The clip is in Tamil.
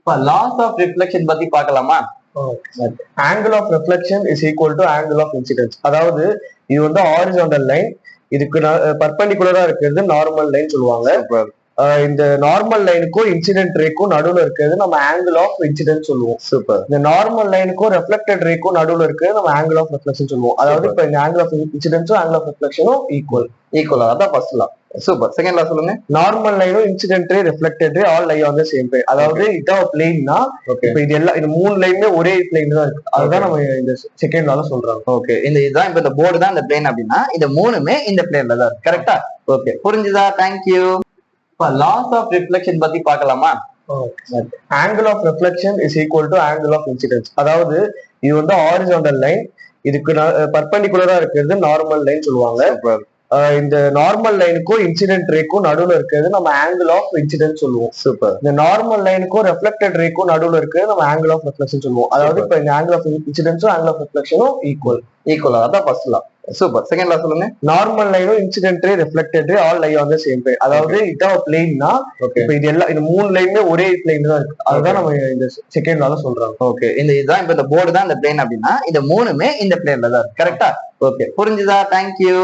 இப்ப லாஸ் ஆஃப் ரிஃப்ளெக்ஷன் பத்தி பார்க்கலாமா? Angle of reflection is equal to angle of incidence. அதாவது இது வந்து ஹாரிசான்டல் லைன், இதுக்கு பர்பெண்டிகுலரா இருக்கிறது நார்மல் லைன் சொல்லுவாங்க. இந்த நார்மல் லைனுக்கும் இன்சிடென்ட் ரேக்கும் நடுவுல இருக்கிறது நம்ம ஆங்கிள் ஆஃப் இன்சிடென்ட் சொல்லுவோம். சூப்பர். இந்த நார்மல் லைனுக்கும் ரெஃப்ளெக்டட் ரேக்கும் நடுவுல இருக்கிறது நம்ம ஆங்கிள் ஆஃப் ரெஃப்ளெக்ஷன் சொல்லுவோம். அதாவது இப்ப இந்த ஆங்கிள் ஆஃப் இன்சிடென்ஸும் ஆங்கிள் ஆஃப் ரெஃப்ளெக்ஷனும் ஈக்குவலா. அதான் first law. Super. Second law சொல்லுங்க. நார்மல் லைனும் incident ray reflected ray all lie on the same plane. அதாவது இதான் பிளேன்னா இப்ப இது எல்லாம் இந்த மூணு லைனுமே ஒரே பிளேன் தான் இருக்கு. அதுதான் நம்ம இந்த செகண்ட் லால சொல்றாங்க. ஓகே, இதுதான் இப்ப இந்த போர்டு தான் இந்த பிளேன் அப்படின்னா இந்த மூணுமே இந்த பிளேன்ல தான் இருக்கு. கரெக்டா? ஓகே, புரிஞ்சுதா? தேங்க்யூ. இப்ப லாஸ் ஆஃப் ரிஃப்ளெக்ஷன் பத்தி பார்க்கலாமா? Angle of reflection is equal to angle of incidence. அதாவது இது வந்து ஹாரிசான்டல் லைன், இதுக்கு பர்பெண்டிகுலரா இருக்கிறது நார்மல் லைன் சொல்லுவாங்க. இந்த நார்மல் லைனுக்கும் இன்சிடென்ட் ரேக்கும் நடுவுல இருக்கிறது நம்ம ஆங்கிள் ஆஃப் இன்சிடென்ட் சொல்லுவோம். சூப்பர். இந்த நார்மல் லைனுக்கும் ரெஃப்ளெக்டட் ரேக்கும் நடுவுல இருக்கிறது நம்ம ஆங்கிள் ஆஃப் ரெஃப்ளெக்ஷன் சொல்லுவோம். அதாவது இப்ப இந்த ஆங்கிள் ஆஃப் இன்சிடென்ஸும் ஆங்கிள் ஆஃப் ரெஃப்ளெக்ஷனும் ஈக்குவலா. அதான் first law. Super. Second law சொல்லுங்க. நார்மல் லைனும் incident ray reflected ray all lie on the same plane. அதாவது இதான் பிளேன்னா இப்ப இது எல்லாம் இந்த மூணு லைனுமே ஒரே பிளேன் தான் இருக்கு. அதுதான் நம்ம இந்த செகண்ட் லால சொல்றாங்க. ஓகே, இதுதான் இப்ப இந்த போர்டு தான் இந்த பிளேன் அப்படின்னா இந்த மூணுமே இந்த பிளேன்ல தான் இருக்கு. கரெக்டா? ஓகே, புரிஞ்சுதா? தேங்க்யூ.